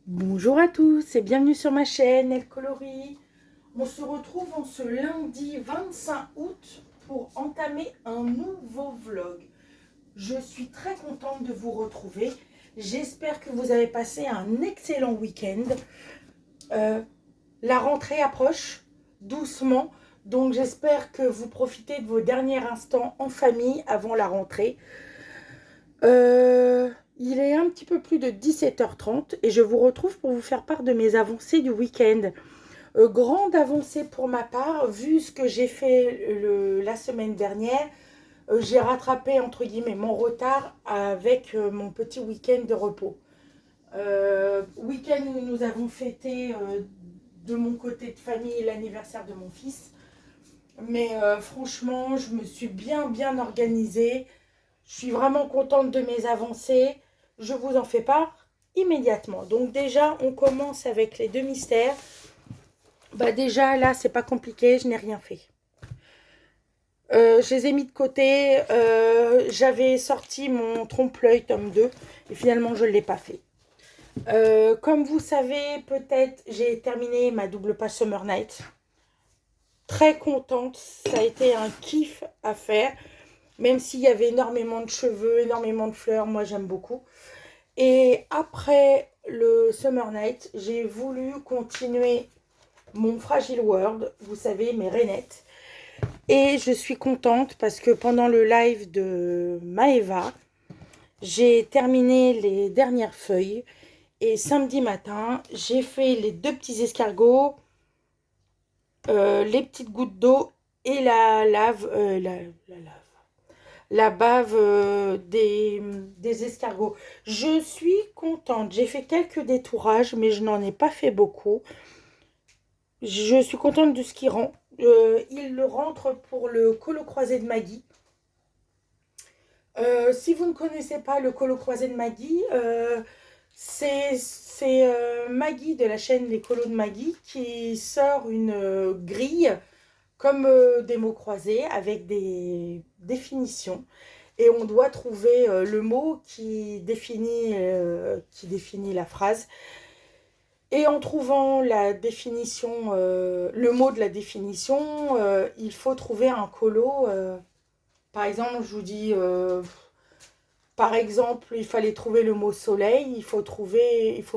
Bonjour à tous et bienvenue sur ma chaîne Elle Colorie. On se retrouve en ce lundi 25 août pour entamer un nouveau vlog. Je suis très contente de vous retrouver. J'espère que vous avez passé un excellent week-end. Euh, la rentrée approche doucement, donc j'espère que vous profitez de vos derniers instants en famille avant la rentrée. Il est un petit peu plus de 17h30 et je vous retrouve pour vous faire part de mes avancées du week-end. Grande avancée pour ma part, vu ce que j'ai fait la semaine dernière. J'ai rattrapé entre guillemets mon retard avec mon petit week-end de repos. Week-end où nous avons fêté de mon côté de famille l'anniversaire de mon fils. Mais franchement, je me suis bien organisée. Je suis vraiment contente de mes avancées. Je vous en fais part immédiatement. Donc déjà, on commence avec les deux mystères. Bah déjà, là, c'est pas compliqué, je n'ai rien fait. Je les ai mis de côté. J'avais sorti mon trompe-l'œil tome 2 et finalement, je ne l'ai pas fait. Comme vous savez, peut-être, j'ai terminé ma double page Summer Night. Très contente, ça a été un kiff à faire. Même s'il y avait énormément de cheveux, énormément de fleurs, moi j'aime beaucoup. Et après le Summer Night, j'ai voulu continuer mon Fragile World, vous savez, mes rainettes. Et je suis contente parce que pendant le live de Maeva, j'ai terminé les dernières feuilles. Et samedi matin, j'ai fait les deux petits escargots, les petites gouttes d'eau et la lave, la bave des escargots. Je suis contente. J'ai fait quelques détourages, mais je n'en ai pas fait beaucoup. Je suis contente de ce qu'il rend. Il le rentre pour le colo croisé de Maggie. Si vous ne connaissez pas le colo croisé de Maggie, c'est Maggie de la chaîne Les Colos de Maggie qui sort une grille comme des mots croisés avec des définitions. Et on doit trouver le mot qui définit la phrase. Et en trouvant la définition, le mot de la définition, il faut trouver un colo. Par exemple, je vous dis, par exemple, il fallait trouver le mot soleil. Il faut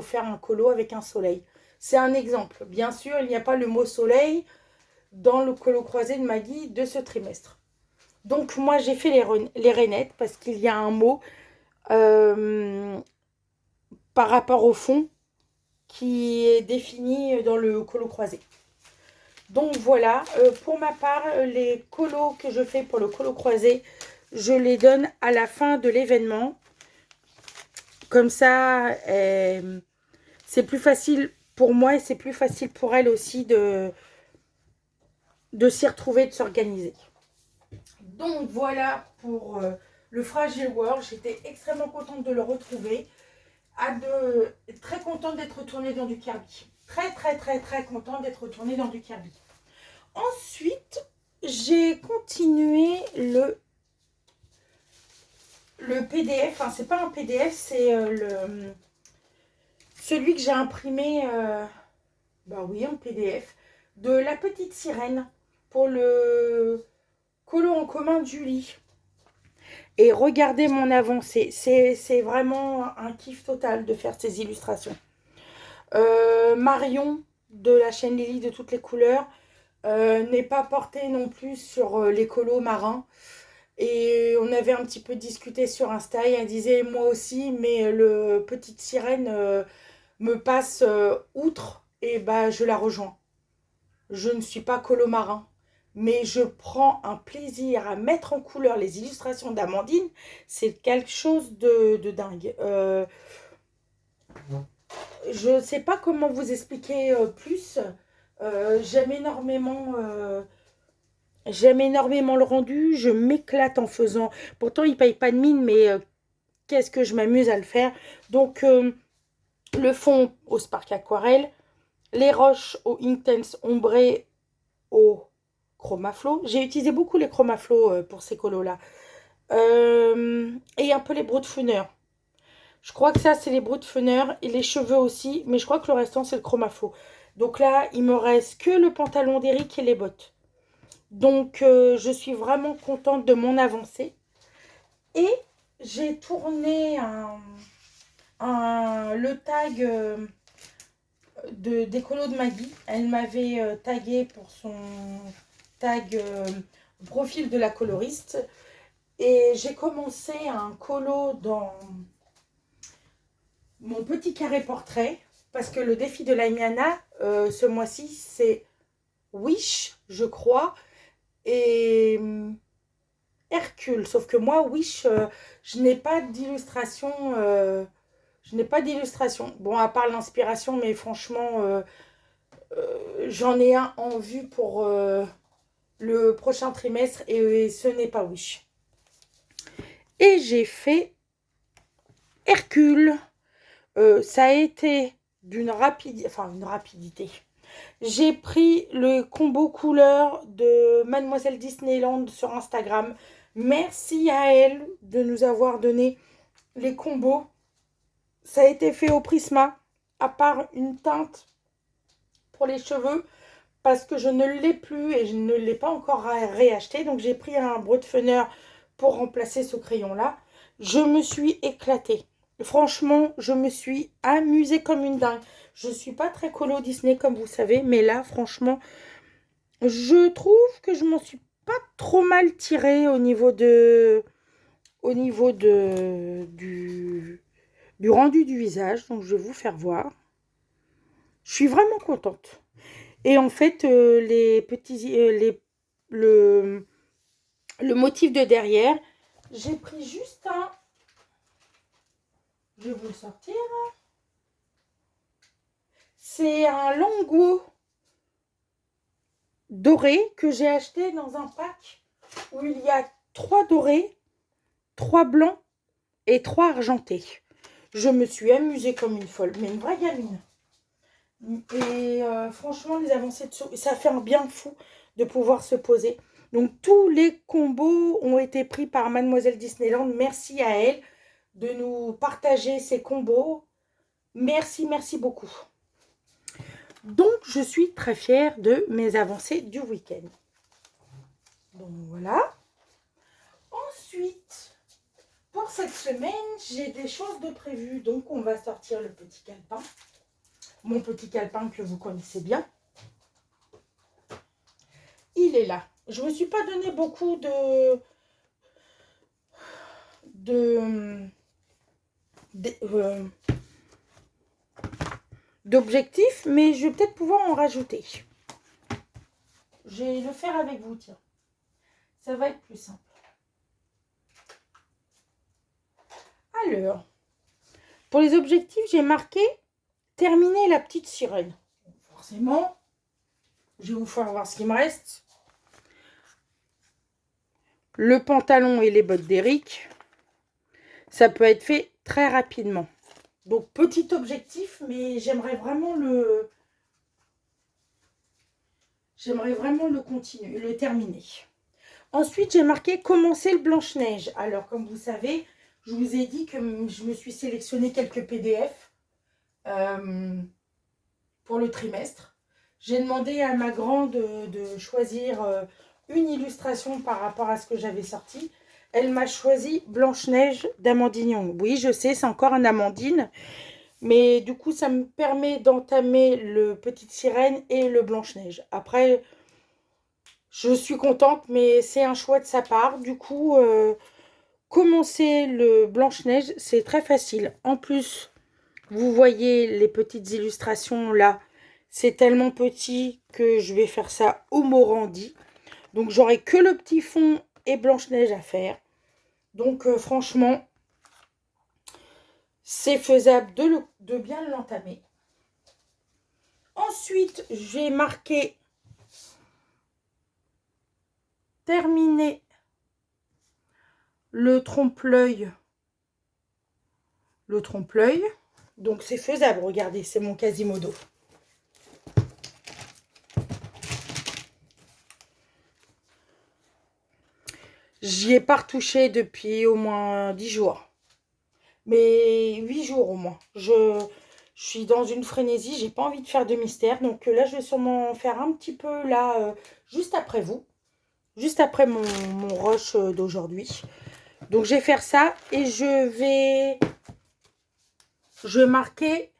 faire un colo avec un soleil. C'est un exemple. Bien sûr, il n'y a pas le mot soleil dans le colo croisé de Maggie de ce trimestre. Donc moi j'ai fait les rainettes parce qu'il y a un mot euh, par rapport au fond qui est défini dans le colo croisé. Donc voilà, pour ma part, les colos que je fais pour le colo croisé, je les donne à la fin de l'événement. Comme ça, c'est plus facile pour moi et c'est plus facile pour elle aussi de s'y retrouver, de s'organiser. Donc voilà pour le Fragile World. J'étais extrêmement contente de le retrouver. Très contente d'être retournée dans du Kirby. Très contente d'être retournée dans du Kirby. Ensuite, j'ai continué le PDF. Enfin, c'est pas un PDF, c'est celui que j'ai imprimé, bah oui, en PDF, de La Petite Sirène pour le colo en commun de Julie. Et regardez mon avancée. C'est vraiment un kiff total de faire ces illustrations. Marion de la chaîne Lily de toutes les couleurs n'est pas portée non plus sur les colos marins. Et on avait un petit peu discuté sur Insta. Et elle disait moi aussi, mais le Petite Sirène me passe outre. Et bah je la rejoins. Je ne suis pas colo marin. Mais je prends un plaisir à mettre en couleur les illustrations d'Amandine. C'est quelque chose de dingue. Je ne sais pas comment vous expliquer plus. J'aime énormément le rendu. Je m'éclate en faisant. Pourtant, il ne paye pas de mine, mais qu'est-ce que je m'amuse à le faire. Donc, le fond au Spark Aquarelle, les roches au Intense Ombré au Chromaflow. J'ai utilisé beaucoup les Chromaflow pour ces colos-là. Et un peu les Broodfooner. Je crois que ça, c'est les brous de feneur et les cheveux aussi. Mais je crois que le restant, c'est le chromafo. Donc là, il me reste que le pantalon d'Eric et les bottes. Donc, je suis vraiment contente de mon avancée. Et j'ai tourné le tag d'écolo de Maggie. Elle m'avait tagué pour son tag profil de la coloriste. Et j'ai commencé un colo dans mon petit carré portrait. Parce que le défi de l'Aimiana, ce mois-ci, c'est Wish, je crois. Et Hercule. Sauf que moi, Wish, je n'ai pas d'illustration. Je n'ai pas d'illustration. Bon, à part l'inspiration, mais franchement, j'en ai un en vue pour le prochain trimestre et ce n'est pas Wish. Et j'ai fait Hercule. Ça a été d'une rapidité, enfin une rapidité. J'ai pris le combo couleur de Mademoiselle Disneyland sur Instagram. Merci à elle de nous avoir donné les combos. Ça a été fait au Prisma, à part une teinte pour les cheveux, parce que je ne l'ai plus et je ne l'ai pas encore réacheté. Donc j'ai pris un brou de feneur pour remplacer ce crayon-là. Je me suis éclatée. Franchement, je me suis amusée comme une dingue. Je ne suis pas très colo Disney comme vous savez, mais là, franchement, je trouve que je m'en suis pas trop mal tirée du rendu du visage. Donc, je vais vous faire voir. Je suis vraiment contente. Et en fait, le motif de derrière, j'ai pris juste un... Je vais vous le sortir. C'est un languot doré que j'ai acheté dans un pack où il y a 3 dorés, 3 blancs et 3 argentés. Je me suis amusée comme une folle, mais une vraie gamine. Et franchement, les avancées de ça fait un bien fou de pouvoir se poser. Donc, tous les combos ont été pris par Mademoiselle Disneyland. Merci à elle de nous partager ces combos. Merci, merci beaucoup. Donc, je suis très fière de mes avancées du week-end. Donc, voilà. Ensuite, pour cette semaine, j'ai des choses de prévues. Donc, on va sortir le petit calepin. Mon petit calepin que vous connaissez bien. Il est là. Je ne me suis pas donné beaucoup d'objectifs, mais je vais peut-être pouvoir en rajouter. Je vais le faire avec vous, tiens. Ça va être plus simple. Alors, pour les objectifs, j'ai marqué terminer la petite sirène. Forcément, je vais vous faire voir ce qu'il me reste. Le pantalon et les bottes d'Eric. Ça peut être fait très rapidement. Donc, petit objectif, mais j'aimerais vraiment le continuer, le terminer. Ensuite, j'ai marqué commencer le Blanche-Neige. Alors, comme vous savez, je vous ai dit que je me suis sélectionné quelques PDF pour le trimestre. J'ai demandé à ma grande de choisir une illustration par rapport à ce que j'avais sorti. Elle m'a choisi Blanche-Neige d'Amandine. Oui, je sais, c'est encore un Amandine. Mais du coup, ça me permet d'entamer le Petite Sirène et le Blanche-Neige. Après, je suis contente, mais c'est un choix de sa part. Du coup, commencer le Blanche-Neige, c'est très facile. En plus, vous voyez les petites illustrations là. C'est tellement petit que je vais faire ça au Morandi. Donc, j'aurai que le petit fond et Blanche-Neige à faire. Donc, franchement, c'est faisable de bien l'entamer. Ensuite, j'ai marqué terminer le trompe-l'œil. Le trompe-l'œil. Donc, c'est faisable. Regardez, c'est mon Quasimodo. J'y ai pas retouché depuis au moins 10 jours. Mais 8 jours au moins. Je suis dans une frénésie, j'ai pas envie de faire de mystère. Donc là, je vais sûrement faire un petit peu là, juste après vous. Juste après mon rush d'aujourd'hui. Donc je vais faire ça et je vais marquer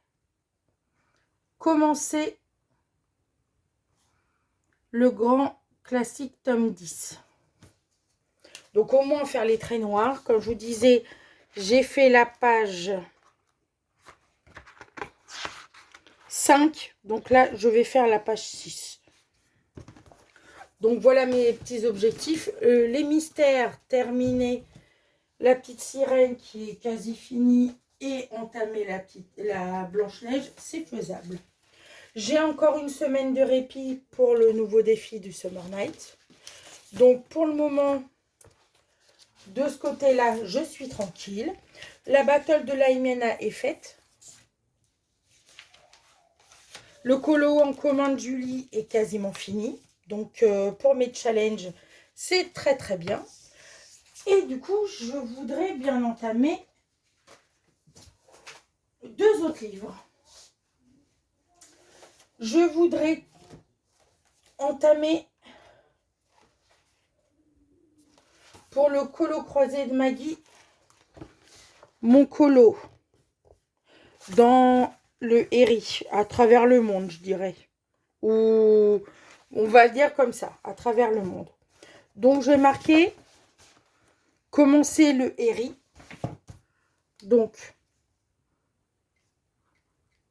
commencer le grand classique tome 10. Donc au moins faire les traits noirs. Comme je vous disais, j'ai fait la page 5. Donc là, je vais faire la page 6. Donc voilà mes petits objectifs. Les mystères terminés. La petite sirène qui est quasi finie et entamer la Blanche-Neige, c'est faisable. J'ai encore une semaine de répit pour le nouveau défi du Summer Night. Donc pour le moment, de ce côté-là, je suis tranquille. La battle de la Hyména est faite. Le colo en commun de Julie est quasiment fini. Donc pour mes challenges, c'est très très bien. Et du coup, je voudrais bien entamer 2 autres livres. Je voudrais entamer pour le colo croisé de Maggie, mon colo dans le Herry, à travers le monde, je dirais. Ou on va le dire comme ça, à travers le monde. Donc je vais marquer commencer le Herry. Donc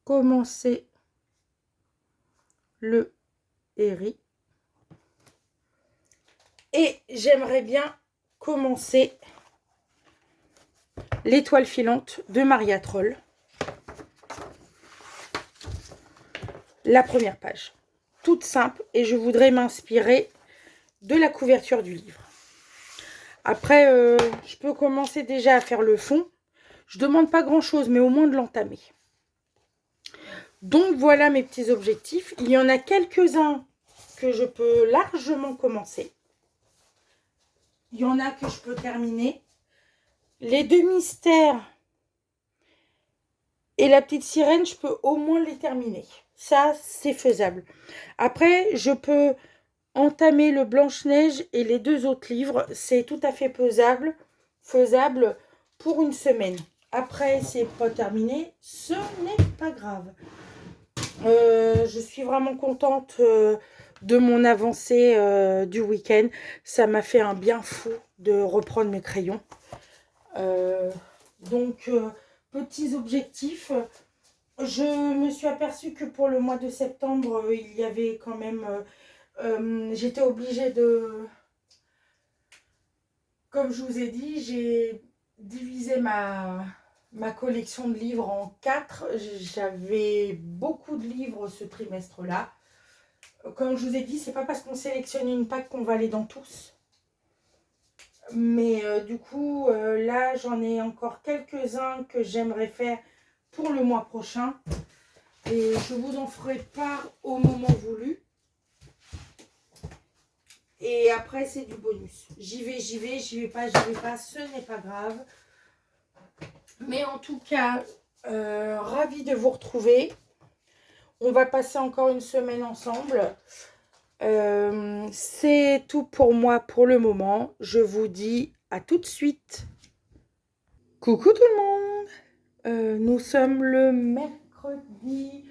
commencer le Herry. Et j'aimerais bien commencer l'étoile filante de Maria Troll. La première page. Toute simple et je voudrais m'inspirer de la couverture du livre. Après, je peux commencer déjà à faire le fond. Je ne demande pas grand-chose, mais au moins de l'entamer. Donc voilà mes petits objectifs. Il y en a quelques-uns que je peux largement commencer. Il y en a que je peux terminer. Les 2 mystères et la petite sirène, je peux au moins les terminer. Ça, c'est faisable. Après, je peux entamer le Blanche-Neige et les 2 autres livres. C'est tout à fait faisable pour une semaine. Après, c'est pas terminé. Ce n'est pas grave. Je suis vraiment contente de mon avancée du week-end. Ça m'a fait un bien fou de reprendre mes crayons. Donc, petits objectifs. Je me suis aperçue que pour le mois de septembre, il y avait quand même... j'étais obligée de... Comme je vous ai dit, j'ai divisé ma collection de livres en 4. J'avais beaucoup de livres ce trimestre-là. Comme je vous ai dit, c'est pas parce qu'on sélectionne une pack qu'on va aller dans tous. Mais du coup, là, j'en ai encore quelques-uns que j'aimerais faire pour le mois prochain. Et je vous en ferai part au moment voulu. Et après, c'est du bonus. J'y vais pas, ce n'est pas grave. Mais en tout cas, ravie de vous retrouver. On va passer encore une semaine ensemble. C'est tout pour moi pour le moment. Je vous dis à tout de suite. Coucou tout le monde. Nous sommes le mercredi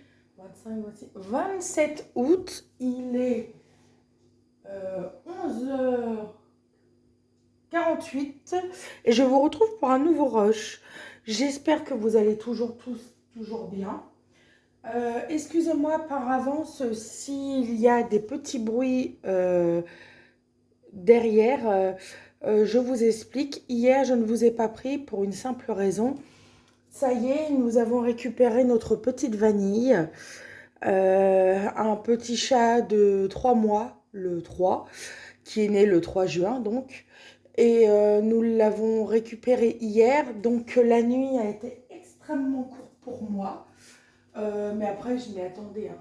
27 août. Il est 11h48 et je vous retrouve pour un nouveau rush. J'espère que vous allez toujours bien. Excusez-moi par avance s'il y a des petits bruits derrière. Je vous explique. Hier, je ne vous ai pas pris pour une simple raison. Ça y est, nous avons récupéré notre petite Vanille. Un petit chat de 3 mois, le 3, qui est né le 3 juin donc. Et nous l'avons récupéré hier. Donc la nuit a été extrêmement courte pour moi. Mais après, je m'y attendais. Hein.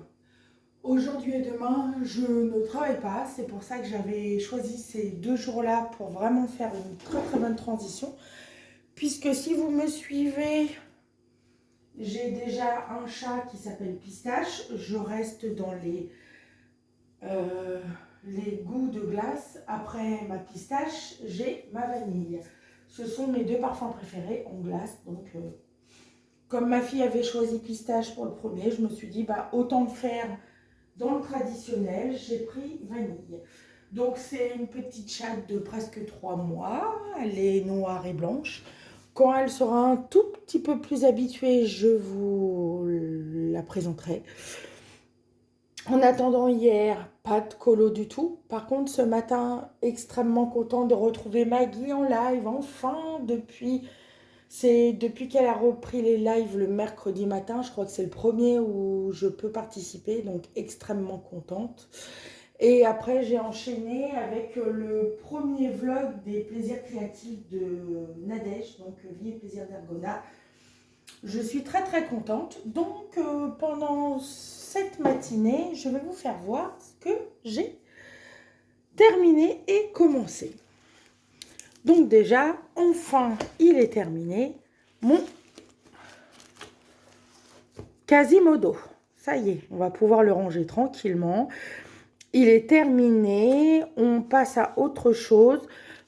Aujourd'hui et demain, je ne travaille pas. C'est pour ça que j'avais choisi ces 2 jours-là pour vraiment faire une très très bonne transition. puisque si vous me suivez, j'ai déjà un chat qui s'appelle Pistache. Je reste dans les goûts de glace. Après ma pistache, j'ai ma vanille. Ce sont mes deux parfums préférés en glace. Donc, comme ma fille avait choisi pistache pour le premier, je me suis dit, bah, autant le faire dans le traditionnel. J'ai pris vanille. Donc, c'est une petite chatte de presque 3 mois. Elle est noire et blanche. Quand elle sera un tout petit peu plus habituée, je vous la présenterai. En attendant hier, pas de colo du tout. Par contre, ce matin, extrêmement content de retrouver Maggie en live, enfin, depuis qu'elle a repris les lives le mercredi matin. Je crois que c'est le premier où je peux participer, donc extrêmement contente. Et après, j'ai enchaîné avec le premier vlog des plaisirs créatifs de Nadège, donc Vie et plaisir d'Ergona. Je suis très très contente. Donc pendant cette matinée, je vais vous faire voir ce que j'ai terminé et commencé. Donc déjà, enfin, il est terminé. Mon Quasimodo. Ça y est, on va pouvoir le ranger tranquillement. Il est terminé. On passe à autre chose.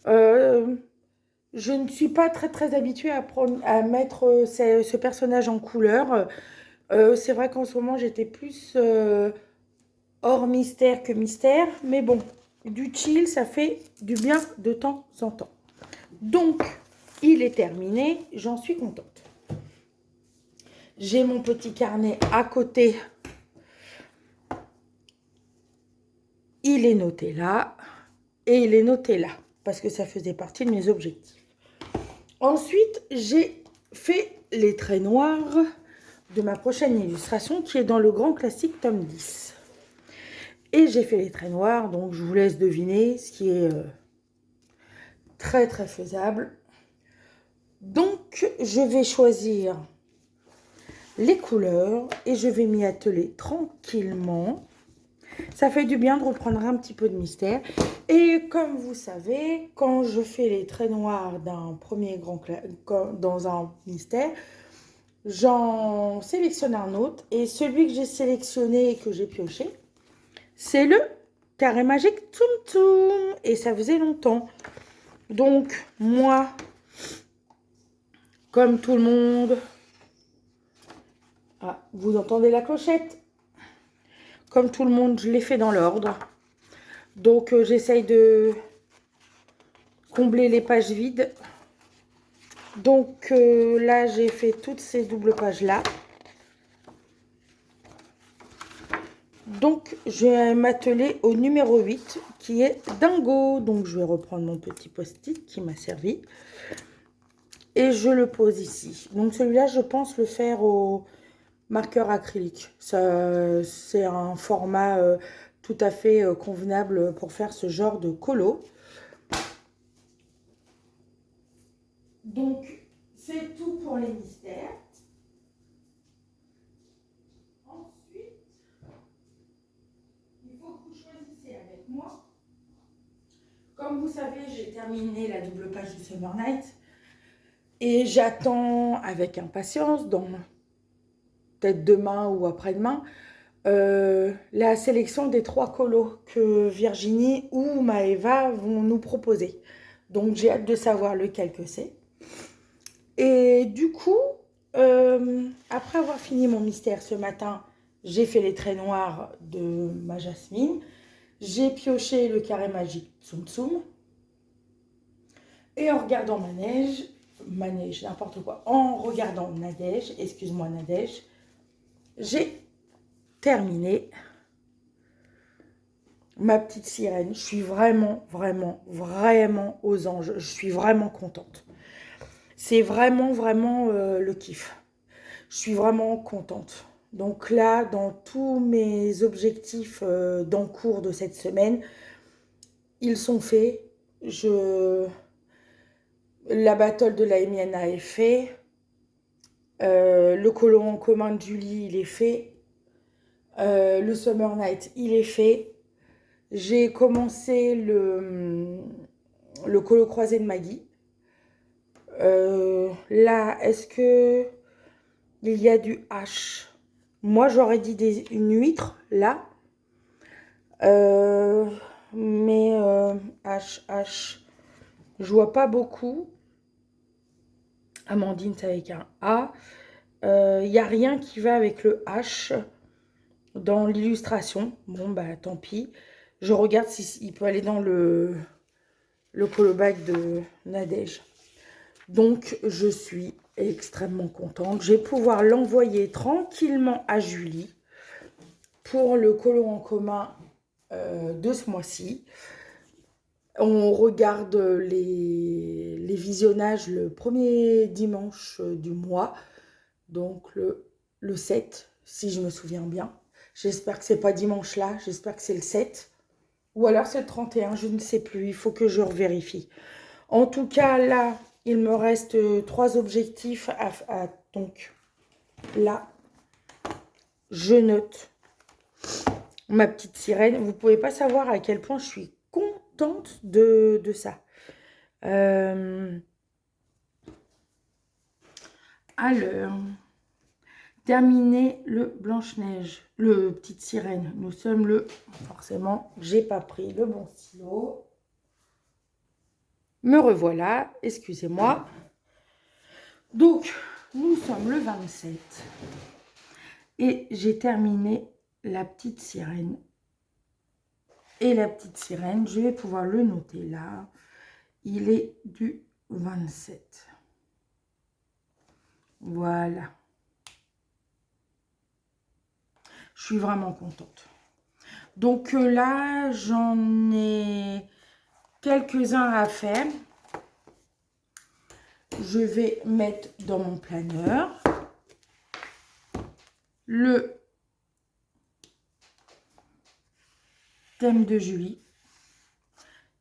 Je ne suis pas très très habituée à mettre ce personnage en couleur. C'est vrai qu'en ce moment, j'étais plus hors mystère que mystère. Mais bon, du chill, ça fait du bien de temps en temps. Donc, il est terminé. J'en suis contente. J'ai mon petit carnet à côté. Il est noté là. Et il est noté là. Parce que ça faisait partie de mes objectifs. Ensuite, j'ai fait les traits noirs de ma prochaine illustration qui est dans le grand classique tome 10. Et j'ai fait les traits noirs, donc je vous laisse deviner ce qui est très très faisable. Donc, je vais choisir les couleurs et je vais m'y atteler tranquillement. Ça fait du bien de reprendre un petit peu de mystère. Et comme vous savez, quand je fais les traits noirs d'un premier dans un mystère, j'en sélectionne un autre. Et celui que j'ai sélectionné et que j'ai pioché, c'est le carré magique Tsum Tsum. Et ça faisait longtemps. Donc, moi, comme tout le monde... Ah, vous entendez la clochette? Comme tout le monde, je l'ai fait dans l'ordre. Donc, j'essaye de combler les pages vides. Donc, là, j'ai fait toutes ces doubles pages-là. Donc, je vais m'atteler au numéro 8, qui est Dingo. Donc, je vais reprendre mon petit post-it qui m'a servi. Et je le pose ici. Donc, celui-là, je pense le faire au marqueur acrylique. C'est un format tout à fait convenable pour faire ce genre de colo. Donc, c'est tout pour les mystères. Ensuite, il faut que vous choisissiez avec moi. Comme vous savez, j'ai terminé la double page du Summer Night. Et j'attends avec impatience, dans peut-être demain ou après-demain, la sélection des 3 colos que Virginie ou Maëva vont nous proposer. Donc, j'ai hâte de savoir lequel que c'est. Et du coup, après avoir fini mon mystère ce matin, j'ai fait les traits noirs de ma Jasmine. J'ai pioché le carré magique Tsum Tsum. Et en regardant Manège, n'importe quoi, en regardant Nadège, excuse-moi Nadège, j'ai terminé ma petite sirène. Je suis vraiment, vraiment, vraiment aux anges. Je suis vraiment contente. C'est vraiment, vraiment le kiff. Je suis vraiment contente. Donc là, dans tous mes objectifs d'encours de cette semaine, ils sont faits. La battle de la Emiana est fait. Le colo en commun de Julie, il est fait. Le Summer Night, il est fait. J'ai commencé le colo croisé de Maggie. Là, est-ce que il y a du H? Moi, j'aurais dit une huître, là. Euh, mais H, je vois pas beaucoup. Amandine, c'est avec un A. Il n'y a rien qui va avec le H dans l'illustration. Bon, bah tant pis. Je regarde s'il peut aller dans le colobac de Nadège. Donc, je suis extrêmement contente. Je vais pouvoir l'envoyer tranquillement à Julie pour le colo en commun de ce mois-ci. On regarde les visionnages le premier dimanche du mois, donc le 7, si je me souviens bien. J'espère que c'est pas dimanche là, j'espère que c'est le 7. Ou alors c'est le 31, je ne sais plus, il faut que je revérifie. En tout cas, là, il me reste 3 objectifs donc là, je note ma petite sirène. Vous ne pouvez pas savoir à quel point je suis contente de ça. Alors, terminer le Blanche-Neige, le Petite Sirène. Nous sommes le... Forcément, j'ai pas pris le bon stylo. Me revoilà, excusez-moi. Donc, nous sommes le 27. Et j'ai terminé la Petite Sirène. Et la Petite Sirène, je vais pouvoir le noter là. Il est du 27. Voilà. Je suis vraiment contente. Donc là, j'en ai quelques-uns à faire. Je vais mettre dans mon planeur le thème de Julie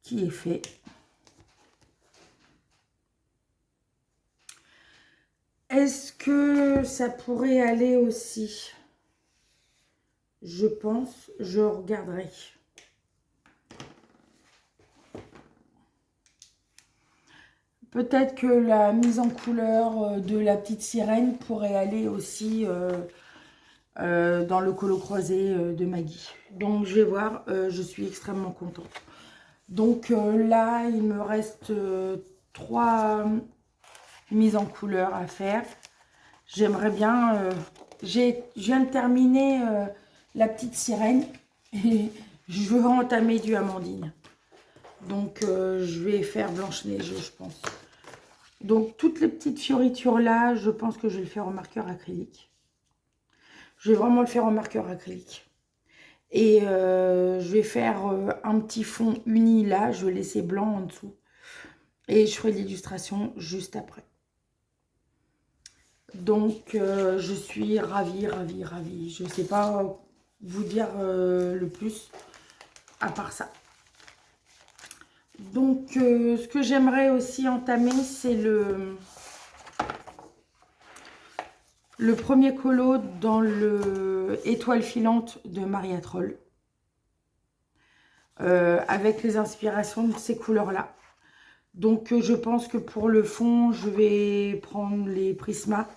qui est fait. Est-ce que ça pourrait aller aussi? Je pense, je regarderai. Peut-être que la mise en couleur de la petite sirène pourrait aller aussi dans le colo croisé de Maggie. Donc je vais voir, je suis extrêmement contente. Donc là, il me reste 3 mises en couleur à faire. J'aimerais bien... je viens de terminer la petite sirène et je veux entamer du Amandine. Donc je vais faire Blanche-Neige, je pense. Donc toutes les petites fioritures là, je pense que je vais le faire en marqueur acrylique. Je vais vraiment le faire en marqueur acrylique. Et je vais faire un petit fond uni là, je vais laisser blanc en dessous. Et je ferai l'illustration juste après. Donc je suis ravie, ravie, ravie. Je ne sais pas vous dire le plus à part ça. Donc ce que j'aimerais aussi entamer, c'est le premier colo dans le étoile filante de Maria Troll. Avec les inspirations de ces couleurs-là. Donc je pense que pour le fond, je vais prendre les Prisma,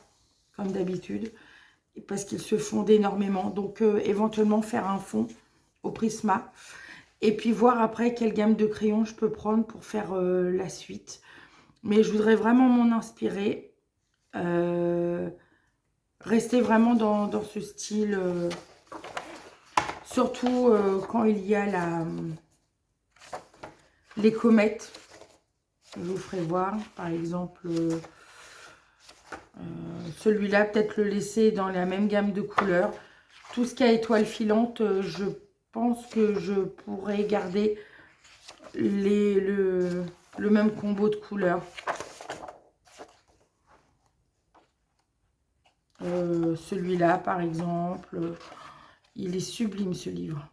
comme d'habitude, parce qu'ils se fondent énormément. Donc éventuellement faire un fond au Prisma. Et puis voir après quelle gamme de crayons je peux prendre pour faire la suite. Mais je voudrais vraiment m'en inspirer. Rester vraiment dans ce style. Surtout quand il y a les comètes. Je vous ferai voir. Par exemple, celui-là, peut-être le laisser dans la même gamme de couleurs. Tout ce qui a étoile filante, je pense que je pourrais garder le même combo de couleurs. Celui-là, par exemple, il est sublime ce livre.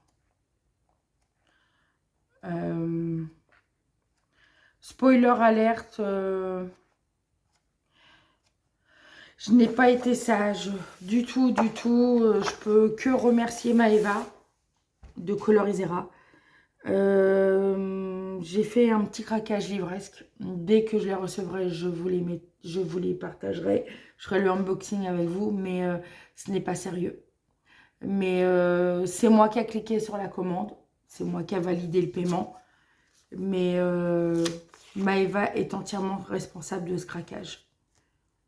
Spoiler alerte, je n'ai pas été sage du tout, du tout. Je peux que remercier Maëva de Colorisera. J'ai fait un petit craquage livresque. Dès que je les recevrai, je vous les partagerai. Je ferai le unboxing avec vous, mais ce n'est pas sérieux. Mais c'est moi qui a cliqué sur la commande. C'est moi qui a validé le paiement. Mais Maëva est entièrement responsable de ce craquage.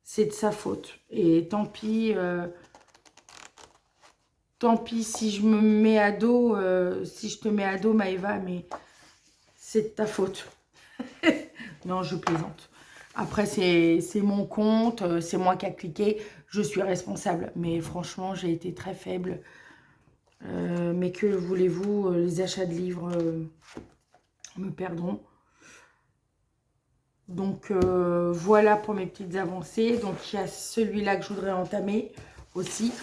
C'est de sa faute. Et tant pis si je me mets à dos, si je te mets à dos, Maëva, mais c'est de ta faute. Non, je plaisante. Après, c'est mon compte, c'est moi qui a cliqué, je suis responsable. Mais franchement, j'ai été très faible. Mais que voulez-vous, les achats de livres me perdront. Donc, voilà pour mes petites avancées. Donc, il y a celui-là que je voudrais entamer aussi.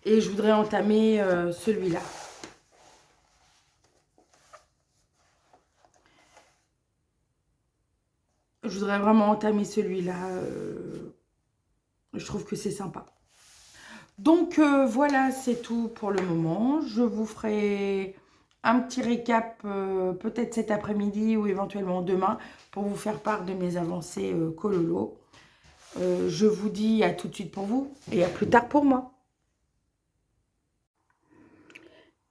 Et je voudrais entamer celui-là. Je voudrais vraiment entamer celui-là. Je trouve que c'est sympa. Donc voilà, c'est tout pour le moment. Je vous ferai un petit récap peut-être cet après-midi ou éventuellement demain pour vous faire part de mes avancées Kololo. Je vous dis à tout de suite pour vous et à plus tard pour moi.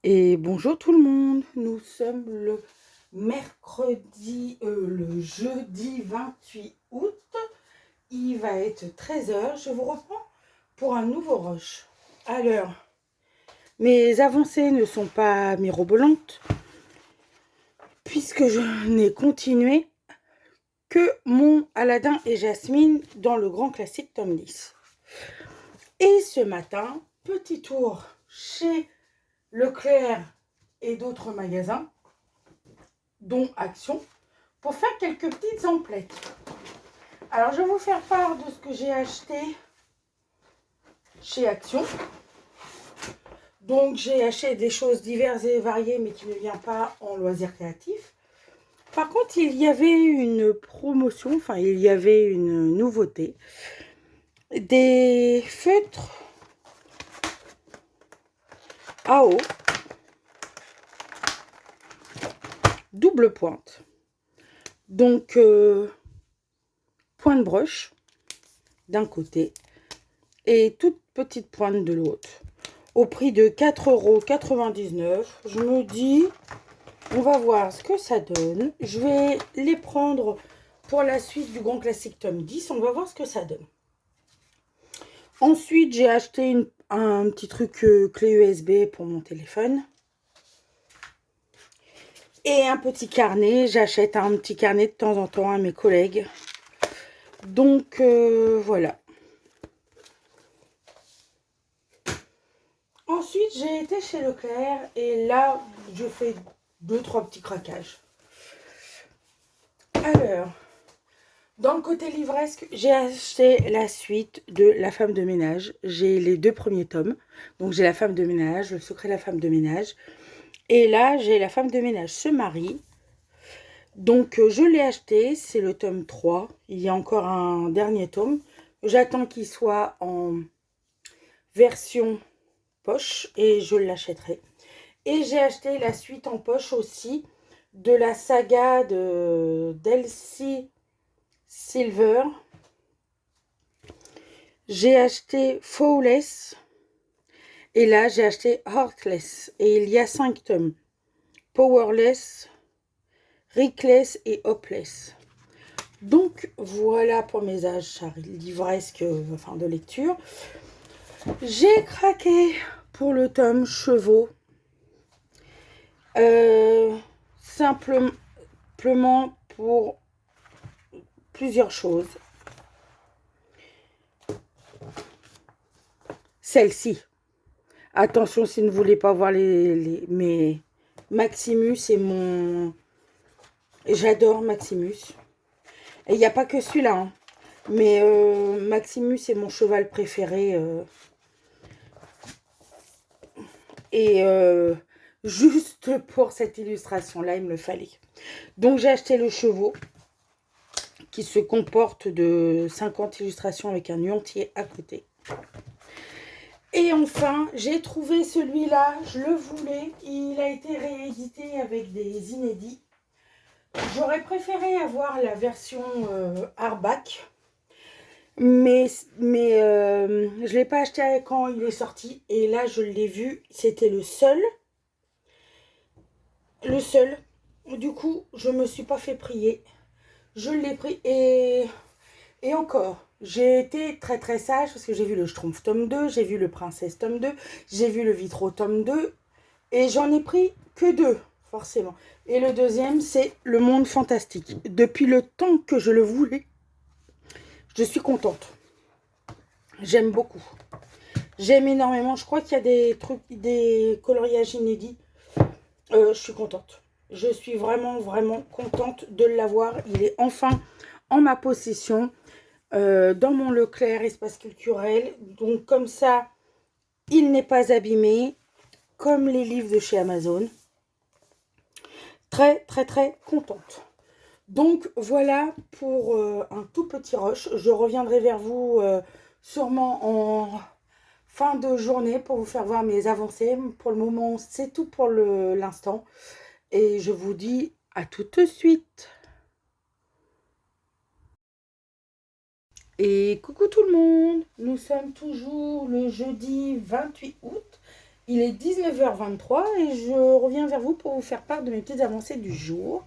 Et bonjour tout le monde, nous sommes le le jeudi 28 août. Il va être 13 h. Je vous reprends pour un nouveau rush. Alors, mes avancées ne sont pas mirobolantes, puisque je n'ai continué que mon Aladdin et Jasmine dans le grand classique tome 10. Et ce matin, petit tour chez Leclerc et d'autres magasins, dont Action, pour faire quelques petites emplettes. Alors, je vais vous faire part de ce que j'ai acheté chez Action. Donc, j'ai acheté des choses diverses et variées, mais qui ne viennent pas en loisirs créatifs. Par contre, il y avait une promotion, enfin, il y avait une nouveauté. Des feutres à eau, double pointe. Donc, pointe broche d'un côté et toute petite pointe de l'autre. Au prix de 4,99 €. Je me dis, on va voir ce que ça donne. Je vais les prendre pour la suite du grand classique tome 10. On va voir ce que ça donne. Ensuite, j'ai acheté un petit truc clé USB pour mon téléphone. Et un petit carnet. J'achète un petit carnet de temps en temps à mes collègues. Donc, voilà. Ensuite, j'ai été chez Leclerc et là, je fais 2-3 petits craquages. Alors, dans le côté livresque, j'ai acheté la suite de La femme de ménage. J'ai les 2 premiers tomes. Donc, j'ai La femme de ménage, Le secret de la femme de ménage. Et là, j'ai La femme de ménage se marie. Donc, je l'ai acheté. C'est le tome 3. Il y a encore un dernier tome. J'attends qu'il soit en version poche et je l'achèterai. Et j'ai acheté la suite en poche aussi de la saga d'Elsie Silver. J'ai acheté Flawless et là j'ai acheté Heartless et il y a 5 tomes. Powerless, Reckless et Hopeless. Donc voilà pour mes achats livresques, enfin de lecture. J'ai craqué pour le tome Chevaux. Simplement pour plusieurs choses. Celle-ci. Attention si vous ne voulez pas voir mais Maximus est mon... J'adore Maximus. Et il n'y a pas que celui-là. Hein. Mais Maximus est mon cheval préféré. Et juste pour cette illustration-là, il me le fallait. Donc j'ai acheté le Chevaux, qui se comporte de 50 illustrations avec un nuantier à côté. Et enfin, j'ai trouvé celui-là, je le voulais. Il a été réédité avec des inédits. J'aurais préféré avoir la version hardback, mais je ne l'ai pas acheté quand il est sorti. Et là, je l'ai vu, c'était le seul. Le seul. Du coup, je ne me suis pas fait prier. Je l'ai pris et encore. J'ai été très très sage parce que j'ai vu le Schtroumpf tome 2, j'ai vu le Princesse tome 2, j'ai vu le Vitro tome 2 et j'en ai pris que 2, forcément. Et le deuxième, c'est Le Monde Fantastique. Depuis le temps que je le voulais, je suis contente. J'aime beaucoup. J'aime énormément. Je crois qu'il y a des trucs, des coloriages inédits. Je suis contente. Je suis vraiment, vraiment contente de l'avoir. Il est enfin en ma possession. Dans mon Leclerc Espace Culturel. Donc comme ça, il n'est pas abîmé. Comme les livres de chez Amazon. Très, très, très contente. Donc voilà pour un tout petit rush. Je reviendrai vers vous sûrement en fin de journée pour vous faire voir mes avancées. Pour le moment, c'est tout pour l'instant. Et je vous dis à tout de suite. Et coucou tout le monde. Nous sommes toujours le jeudi 28 août. Il est 19h23 et je reviens vers vous pour vous faire part de mes petites avancées du jour.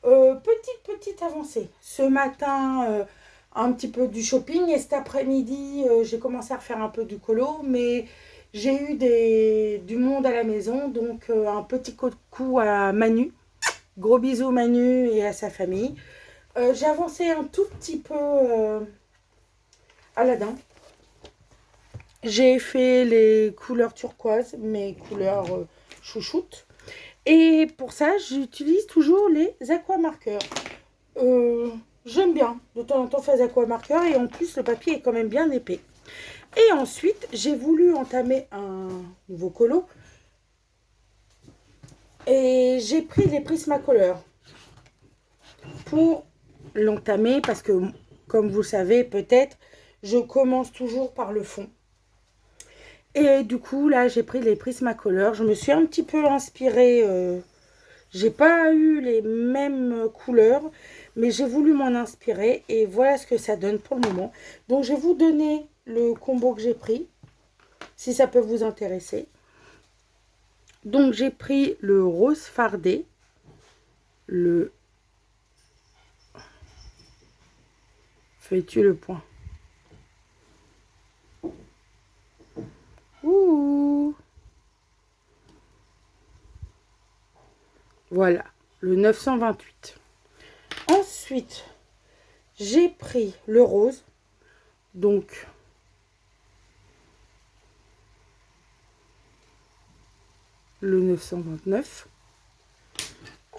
Petite avancée. Ce matin, un petit peu du shopping et cet après-midi, j'ai commencé à refaire un peu du colo, mais j'ai eu du monde à la maison, donc un petit coucou à Manu. Gros bisous Manu et à sa famille. J'ai avancé un tout petit peu Aladdin. J'ai fait les couleurs turquoise, mes couleurs chouchoute. Et pour ça, j'utilise toujours les aquamarqueurs. J'aime bien de temps en temps faire des aquamarqueurs et en plus le papier est quand même bien épais. Et ensuite, j'ai voulu entamer un nouveau colo et j'ai pris les Prismacolor pour l'entamer parce que, comme vous le savez peut-être, je commence toujours par le fond. Et du coup, là, j'ai pris les Prismacolor. Je me suis un petit peu inspirée. J'ai pas eu les mêmes couleurs, mais j'ai voulu m'en inspirer. Et voilà ce que ça donne pour le moment. Donc, je vais vous donner le combo que j'ai pris, si ça peut vous intéresser. Donc, j'ai pris le rose fardé, le... Fais-tu le point? Ouh. Voilà, le 928. Ensuite, j'ai pris le rose. Donc, le 929.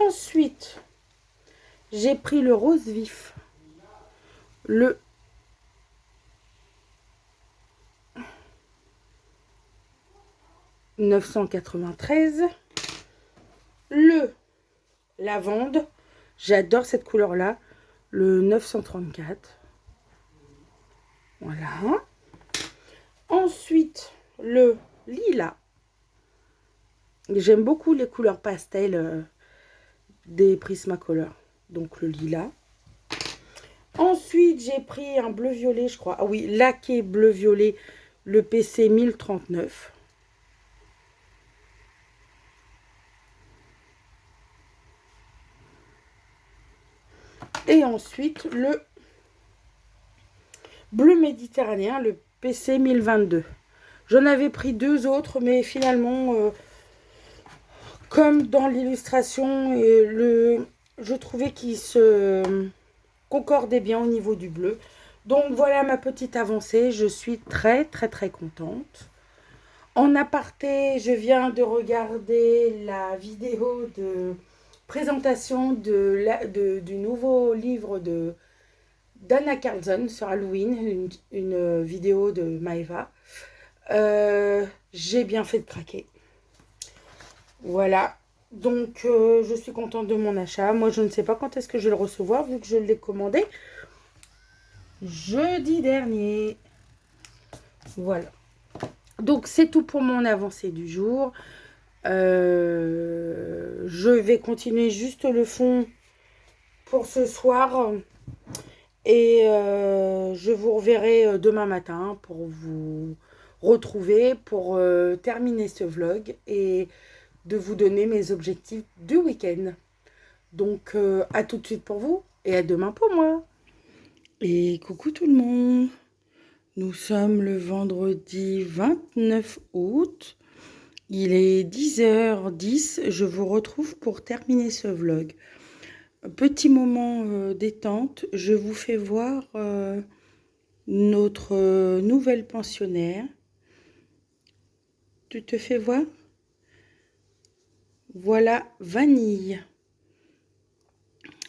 Ensuite, j'ai pris le rose vif. Le 993. Le lavande, j'adore cette couleur là, le 934. Voilà. Ensuite, le lilas. J'aime beaucoup les couleurs pastel des Prismacolor. Donc le lilas. Ensuite, j'ai pris un bleu-violet, je crois. Ah oui, laqué bleu-violet, le PC 1039. Et ensuite, le bleu méditerranéen, le PC 1022. J'en avais pris deux autres, mais finalement, comme dans l'illustration, je trouvais qu'il se concordait bien au niveau du bleu. Donc voilà ma petite avancée, je suis très très très contente. En aparté, je viens de regarder la vidéo de présentation du nouveau livre d'Anna Carlson sur Halloween, une vidéo de Maeva. J'ai bien fait de craquer. Voilà, donc je suis contente de mon achat. Moi, je ne sais pas quand est-ce que je vais le recevoir, vu que je l'ai commandé jeudi dernier. Voilà. Donc, c'est tout pour mon avancée du jour. Je vais continuer juste le fond pour ce soir. Et je vous reverrai demain matin pour vous retrouver, pour terminer ce vlog et de vous donner mes objectifs du week-end. Donc, à tout de suite pour vous et à demain pour moi. Et coucou tout le monde. Nous sommes le vendredi 29 août. Il est 10h10. Je vous retrouve pour terminer ce vlog. Petit moment détente. Je vous fais voir notre nouvelle pensionnaire. Tu te fais voir? Voilà Vanille.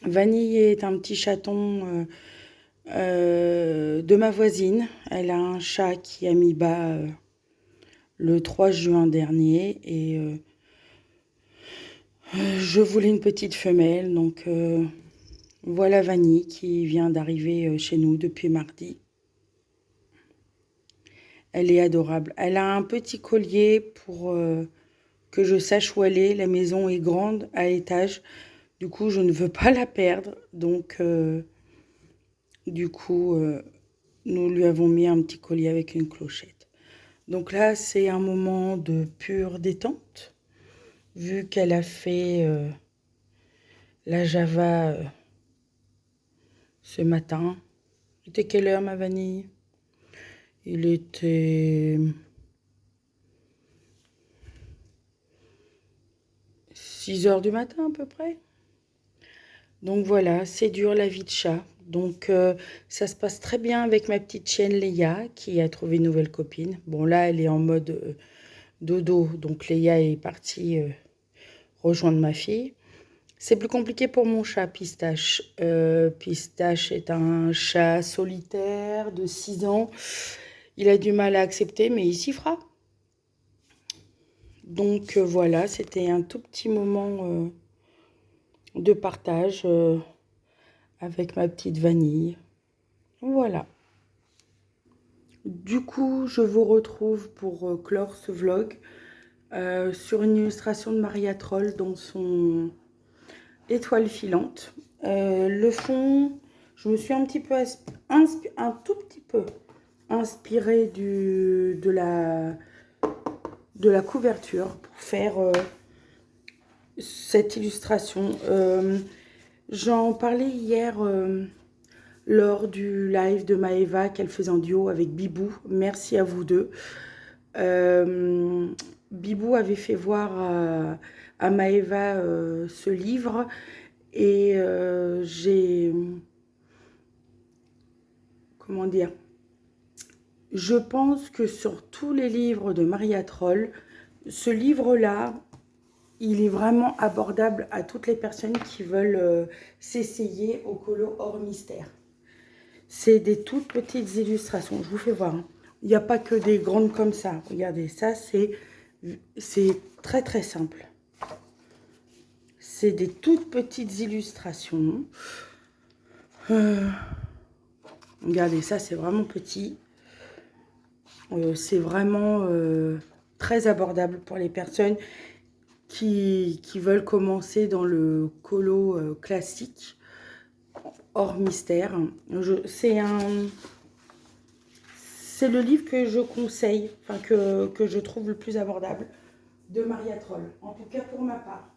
Vanille est un petit chaton de ma voisine. Elle a un chat qui a mis bas le 3 juin dernier et je voulais une petite femelle. Donc voilà Vanille qui vient d'arriver chez nous depuis mardi. Elle est adorable. Elle a un petit collier pour que je sache où elle est. La maison est grande à étage. Du coup, je ne veux pas la perdre. Donc, nous lui avons mis un petit collier avec une clochette. Donc là, c'est un moment de pure détente. Vu qu'elle a fait la Java ce matin. Il était quelle heure, ma Vanille? Il était 6h du matin à peu près. Donc voilà, c'est dur la vie de chat. Donc ça se passe très bien avec ma petite chienne Léa qui a trouvé une nouvelle copine. Bon là, elle est en mode dodo. Donc Léa est partie rejoindre ma fille. C'est plus compliqué pour mon chat Pistache. Pistache est un chat solitaire de 6 ans. Il a du mal à accepter, mais il s'y fera. Donc voilà, c'était un tout petit moment de partage avec ma petite Vanille. Voilà. Du coup, je vous retrouve pour clore ce vlog sur une illustration de Maria Troll dans son étoile filante. Le fond, je me suis un petit peu un tout petit peu inspirée de la couverture pour faire cette illustration. J'en parlais hier lors du live de Maëva qu'elle faisait en duo avec Bibou. Merci à vous deux. Bibou avait fait voir à Maëva ce livre et comment dire, je pense que sur tous les livres de Maria Troll, ce livre-là, il est vraiment abordable à toutes les personnes qui veulent s'essayer au colo hors mystère. C'est des toutes petites illustrations. Je vous fais voir. Hein. Il n'y a pas que des grandes comme ça. Regardez, ça, c'est très, très simple. C'est des toutes petites illustrations. Regardez, ça, c'est vraiment petit. C'est vraiment très abordable pour les personnes qui veulent commencer dans le colo classique, hors mystère. C'est le livre que je conseille, enfin que je trouve le plus abordable de Maria Troll, en tout cas pour ma part.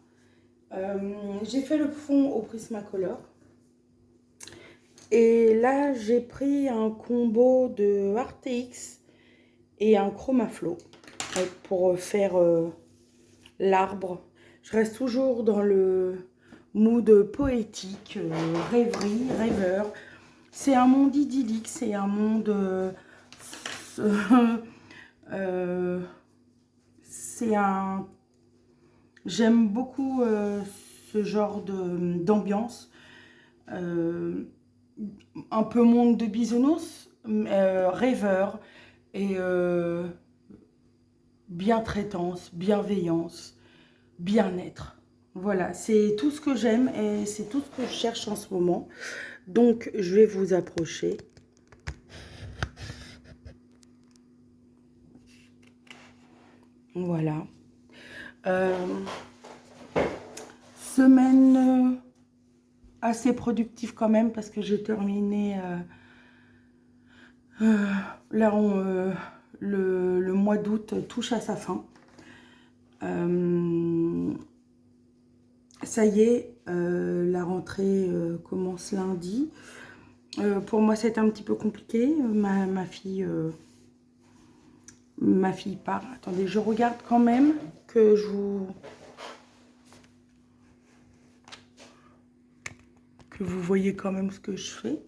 J'ai fait le fond au Prismacolor. Et là, j'ai pris un combo de RTX et un Chromaflow pour faire l'arbre. Je reste toujours dans le mood poétique, rêverie, rêveur. C'est un monde idyllique, c'est un monde... J'aime beaucoup ce genre d'ambiance. Un peu monde de bisounours, rêveur et bientraitance, bienveillance, bien-être. Voilà, c'est tout ce que j'aime et c'est tout ce que je cherche en ce moment. Donc, je vais vous approcher. Voilà. Semaine assez productive quand même parce que j'ai terminé là le mois d'août touche à sa fin. Ça y est, la rentrée commence lundi. Pour moi, c'est un petit peu compliqué. Ma fille part. Attendez, je regarde quand même que vous voyez quand même ce que je fais.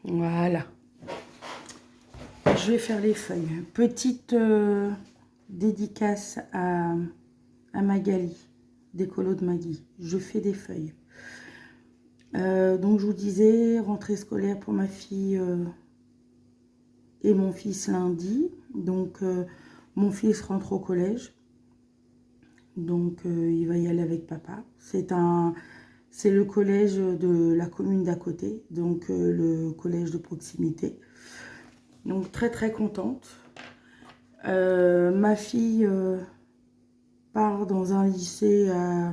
Voilà. Je vais faire les feuilles. Petite dédicace à Magali, des colos de Maggie. Je fais des feuilles. Donc je vous disais, rentrée scolaire pour ma fille et mon fils lundi. Donc mon fils rentre au collège. Donc il va y aller avec papa. C'est le collège de la commune d'à côté, donc le collège de proximité. Donc très très contente. Ma fille part dans un lycée à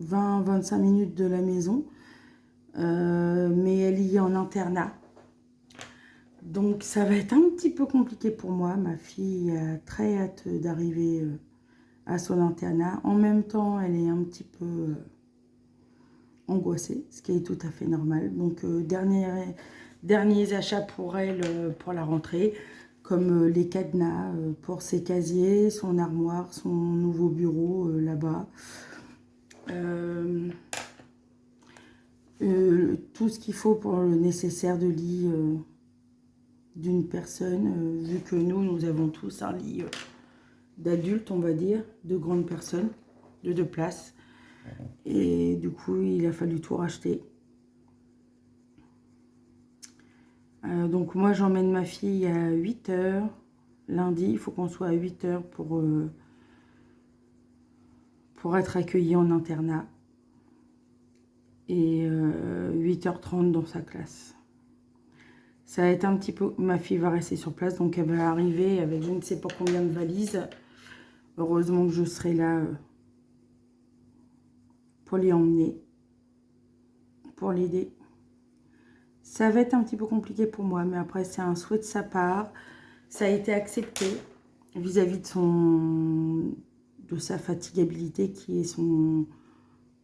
20-25 minutes de la maison, mais elle y est en internat. Donc ça va être un petit peu compliqué pour moi. Ma fille a très hâte d'arriver à son internat. En même temps, elle est un petit peu angoissée, ce qui est tout à fait normal. Donc derniers achats pour elle pour la rentrée, comme les cadenas pour ses casiers, son armoire, son nouveau bureau là-bas. Tout ce qu'il faut pour le nécessaire de lit d'une personne, vu que nous avons tous un lit d'adultes, on va dire, de grandes personnes, de 2 places. Et du coup, il a fallu tout racheter. Donc moi, j'emmène ma fille à 8 h. Lundi, il faut qu'on soit à 8 h pour être accueilli en internat. Et 8 h 30 dans sa classe. Ça va être un petit peu... Ma fille va rester sur place, donc elle va arriver avec je ne sais pas combien de valises. Heureusement que je serai là pour l'y emmener, pour l'aider. Ça va être un petit peu compliqué pour moi, mais après c'est un souhait de sa part. Ça a été accepté vis-à-vis de sa fatigabilité qui est son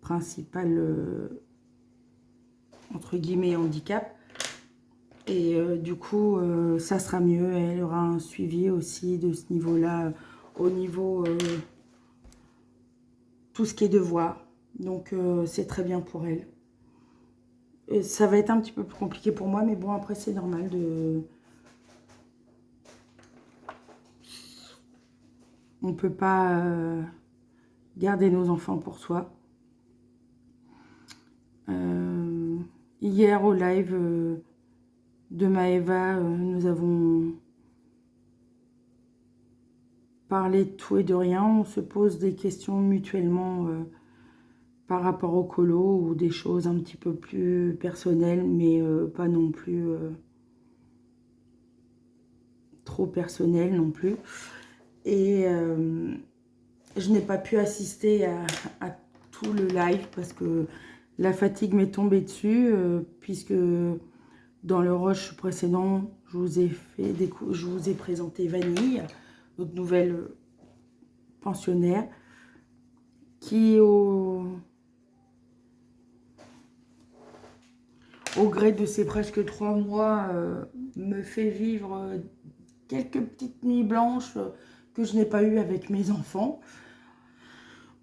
principal, entre guillemets, handicap. Et du coup, ça sera mieux. Elle aura un suivi aussi de ce niveau-là, au niveau tout ce qui est devoir. Donc, c'est très bien pour elle. Et ça va être un petit peu plus compliqué pour moi, mais bon, après, c'est normal de... On ne peut pas garder nos enfants pour soi. Hier, au live de Maëva, nous avons parlé de tout et de rien. On se pose des questions mutuellement par rapport au colo ou des choses un petit peu plus personnelles, mais pas non plus trop personnelles non plus. Et je n'ai pas pu assister à tout le live parce que la fatigue m'est tombée dessus, puisque dans le rush précédent, je vous ai présenté Vanille, notre nouvelle pensionnaire, qui au gré de ces presque 3 mois me fait vivre quelques petites nuits blanches que je n'ai pas eues avec mes enfants.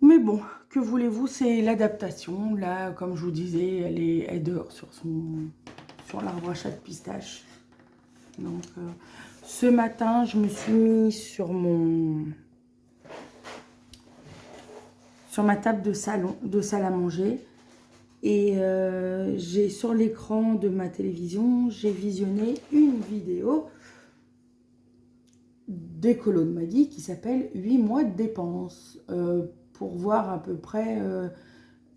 Mais bon, que voulez-vous, c'est l'adaptation. Là, comme je vous disais, elle dort sur l'arbre à chat de pistache. Donc, ce matin, je me suis mis sur ma table de salle à manger. Et j'ai sur l'écran de ma télévision, j'ai visionné une vidéo d'écolo de Maggie qui s'appelle 8 mois de dépenses, pour voir à peu près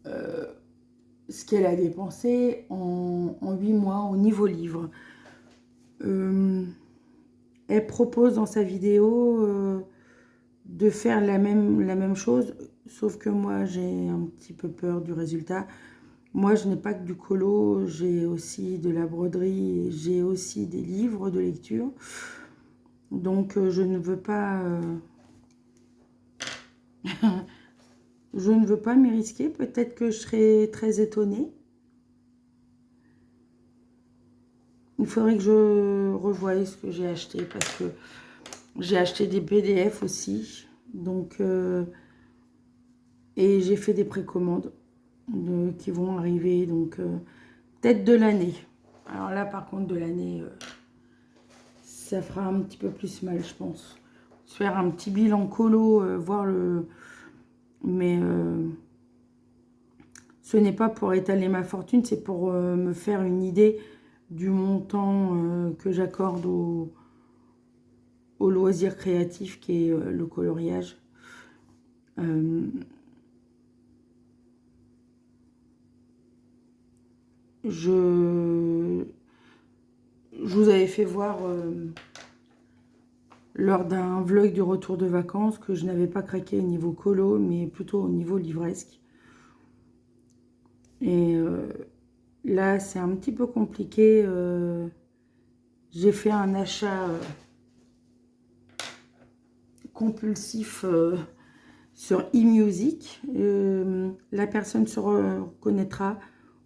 ce qu'elle a dépensé en 8 mois au niveau livre. Elle propose dans sa vidéo de faire la même chose, sauf que moi j'ai un petit peu peur du résultat. Moi je n'ai pas que du colo, j'ai aussi de la broderie, j'ai aussi des livres de lecture. Donc je ne veux pas je ne veux pas m'y risquer. Peut-être que je serai très étonnée. Il faudrait que je revoie ce que j'ai acheté parce que j'ai acheté des PDF aussi. Donc et j'ai fait des précommandes qui vont arriver. Donc peut-être de l'année. Alors là par contre de l'année, ça fera un petit peu plus mal je pense. Se faire un petit bilan colo, voir le... Mais ce n'est pas pour étaler ma fortune, c'est pour me faire une idée du montant que j'accorde au loisir créatif qui est le coloriage. Je vous avais fait voir lors d'un vlog du retour de vacances que je n'avais pas craqué au niveau colo, mais plutôt au niveau livresque. Et là, c'est un petit peu compliqué. J'ai fait un achat compulsif sur eMusic. La personne se reconnaîtra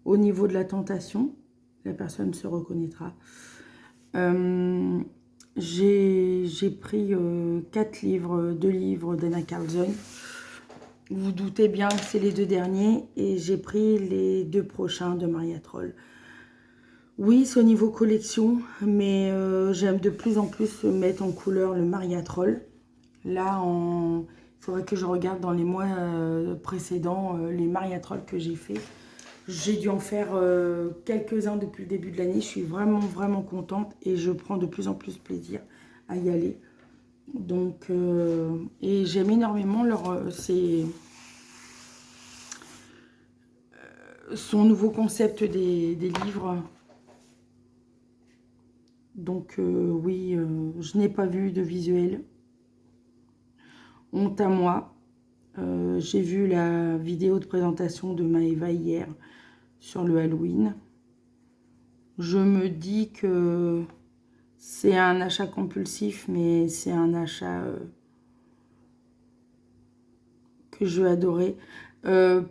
au niveau de la tentation. La personne se reconnaîtra. J'ai pris 4 livres, 2 livres d'Anna Carlson. Vous vous doutez bien que c'est les 2 derniers. Et j'ai pris les 2 prochains de Maria Troll. Oui, c'est au niveau collection, mais j'aime de plus en plus mettre en couleur le Maria Troll. Là, il faudrait que je regarde dans les mois précédents les Maria Troll que j'ai fait. J'ai dû en faire quelques-uns depuis le début de l'année. Je suis vraiment, vraiment contente et je prends de plus en plus plaisir à y aller. Donc, et j'aime énormément son nouveau concept des livres. Donc, oui, je n'ai pas vu de visuel. Honte à moi. J'ai vu la vidéo de présentation de Maëva hier sur le Halloween. Je me dis que c'est un achat compulsif, mais c'est un achat que je vais adorer.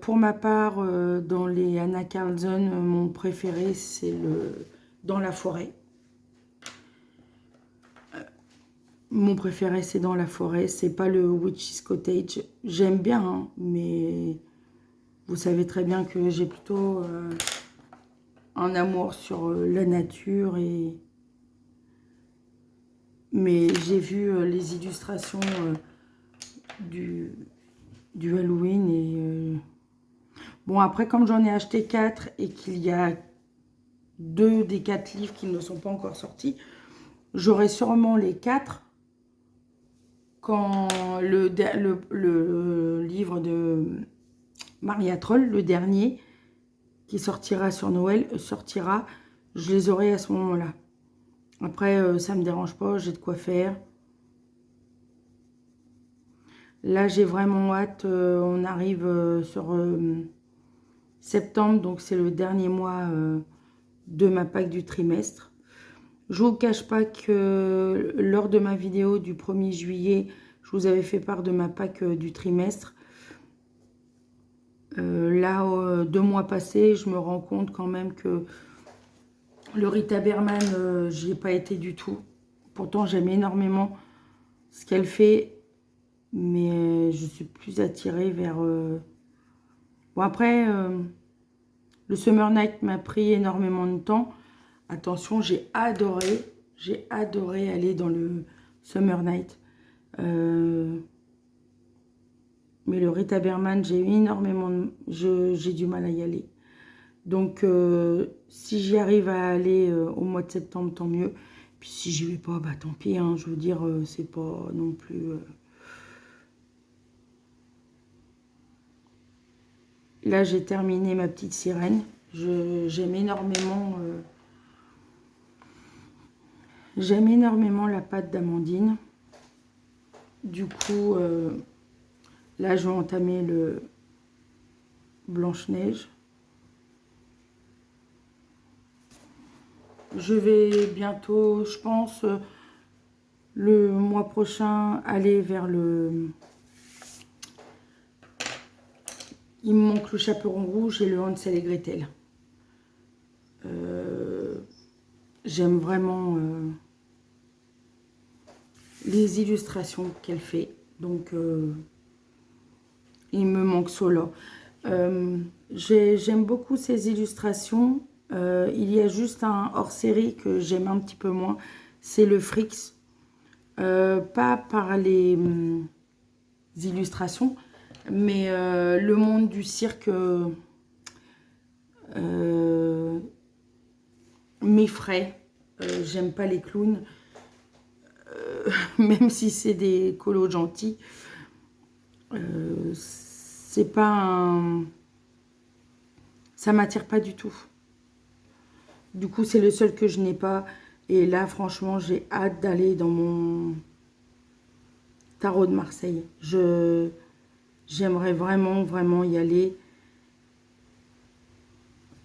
Pour ma part, dans les Anna Carlson, mon préféré, c'est le Dans la forêt. Mon préféré, c'est Dans la forêt. C'est pas le Witch's Cottage. J'aime bien, hein, mais vous savez très bien que j'ai plutôt un amour sur la nature. Mais j'ai vu les illustrations du Halloween. Et bon, après, comme j'en ai acheté 4 et qu'il y a 2 des 4 livres qui ne sont pas encore sortis, j'aurai sûrement les 4 quand le livre de Maria Troll, le dernier, qui sortira sur Noël, sortira, je les aurai à ce moment-là. Après, ça ne me dérange pas, j'ai de quoi faire. Là, j'ai vraiment hâte, on arrive sur septembre, donc c'est le dernier mois de ma Pâques du trimestre. Je ne vous cache pas que lors de ma vidéo du 1er juillet, je vous avais fait part de ma Pâques du trimestre. Là, 2 mois passés, je me rends compte quand même que le Rita Berman, j'y ai pas été du tout. Pourtant, j'aime énormément ce qu'elle fait, mais je suis plus attirée vers... Bon, après, le Summer Night m'a pris énormément de temps. Attention, j'ai adoré aller dans le Summer Night. Mais le Rita Berman, j'ai eu énormément j'ai du mal à y aller. Donc, si j'y arrive à aller au mois de septembre, tant mieux. Puis si j'y vais pas, bah tant pis. Hein, je veux dire, c'est pas non plus... Là, j'ai terminé ma petite sirène. J'aime énormément la pâte d'Amandine. Du coup, là, je vais entamer le Blanche-Neige. Je vais bientôt, je pense, le mois prochain, aller vers le... Il me manque le Chaperon Rouge et le Hansel et Gretel. J'aime vraiment les illustrations qu'elle fait. Donc, il me manque cela. J'aime beaucoup ces illustrations. Il y a juste un hors-série que j'aime un petit peu moins. C'est le Frix. Pas par les illustrations, mais le monde du cirque m'effraie. J'aime pas les clowns. Même si c'est des colos gentils. C'est pas un... Ça m'attire pas du tout. Du coup, c'est le seul que je n'ai pas. Et là, franchement, j'ai hâte d'aller dans mon tarot de Marseille. J'aimerais vraiment, vraiment y aller.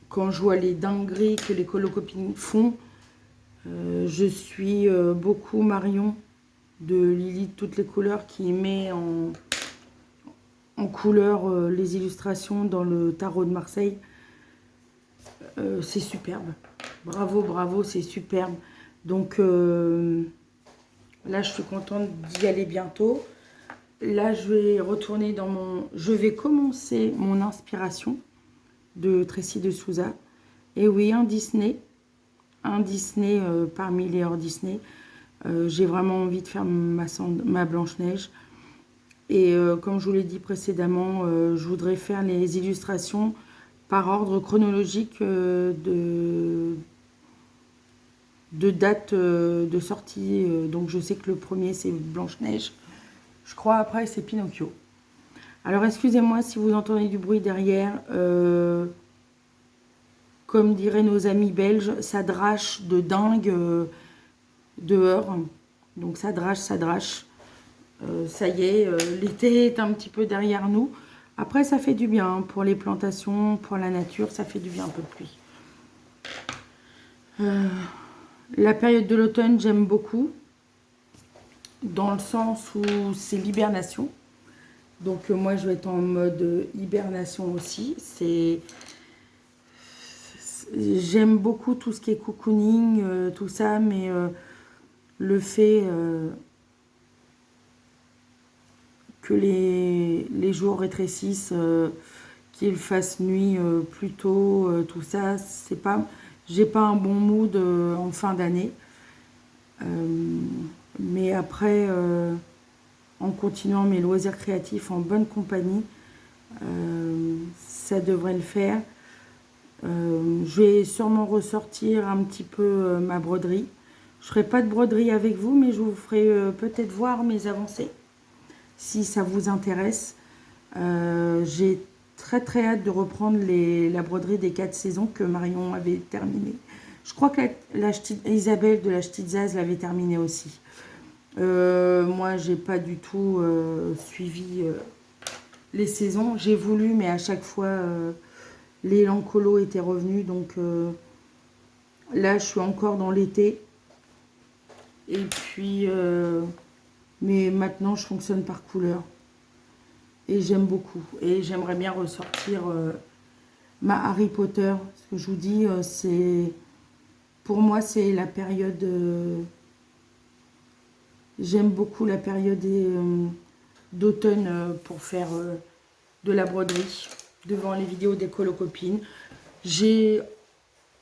Quand je vois les dingueries que les colocopines font, je suis beaucoup Marion de Lily de toutes les couleurs qui met en couleur les illustrations dans le tarot de Marseille. C'est superbe. Bravo, bravo, c'est superbe. Donc là, je suis contente d'y aller bientôt. Là, je vais retourner dans mon... Je vais commencer mon inspiration de Tracy de Souza. Et oui, un Disney. Un Disney parmi les hors Disney. J'ai vraiment envie de faire ma Blanche-Neige. Et comme je vous l'ai dit précédemment, je voudrais faire les illustrations par ordre chronologique de date de sortie. Donc je sais que le premier c'est Blanche-Neige. Je crois après c'est Pinocchio. Alors excusez-moi si vous entendez du bruit derrière. Comme diraient nos amis belges, ça drache de dingue dehors. Donc ça drache, ça drache. Ça y est, l'été est un petit peu derrière nous. Après, ça fait du bien hein, pour les plantations, pour la nature, ça fait du bien un peu de pluie. La période de l'automne, j'aime beaucoup, dans le sens où c'est l'hibernation. Donc moi, je vais être en mode hibernation aussi. J'aime beaucoup tout ce qui est cocooning, tout ça, mais le fait que les jours rétrécissent, qu'il fasse nuit plus tôt, tout ça, c'est pas... J'ai pas un bon mood en fin d'année. Mais après, en continuant mes loisirs créatifs en bonne compagnie, ça devrait le faire. Je vais sûrement ressortir un petit peu ma broderie. Je ferai pas de broderie avec vous, mais je vous ferai peut-être voir mes avancées, si ça vous intéresse. J'ai très très hâte de reprendre la broderie des 4 saisons que Marion avait terminée. Je crois que Isabelle de la Stizaz l'avait terminée aussi. Moi, j'ai pas du tout suivi les saisons. J'ai voulu, mais à chaque fois, l'élan colo était revenu. Donc là, je suis encore dans l'été. Et puis, mais maintenant, je fonctionne par couleur. Et j'aime beaucoup. Et j'aimerais bien ressortir ma Harry Potter. Ce que je vous dis, c'est... Pour moi, c'est la période... J'aime beaucoup la période d'automne pour faire de la broderie devant les vidéos des colocopines. J'ai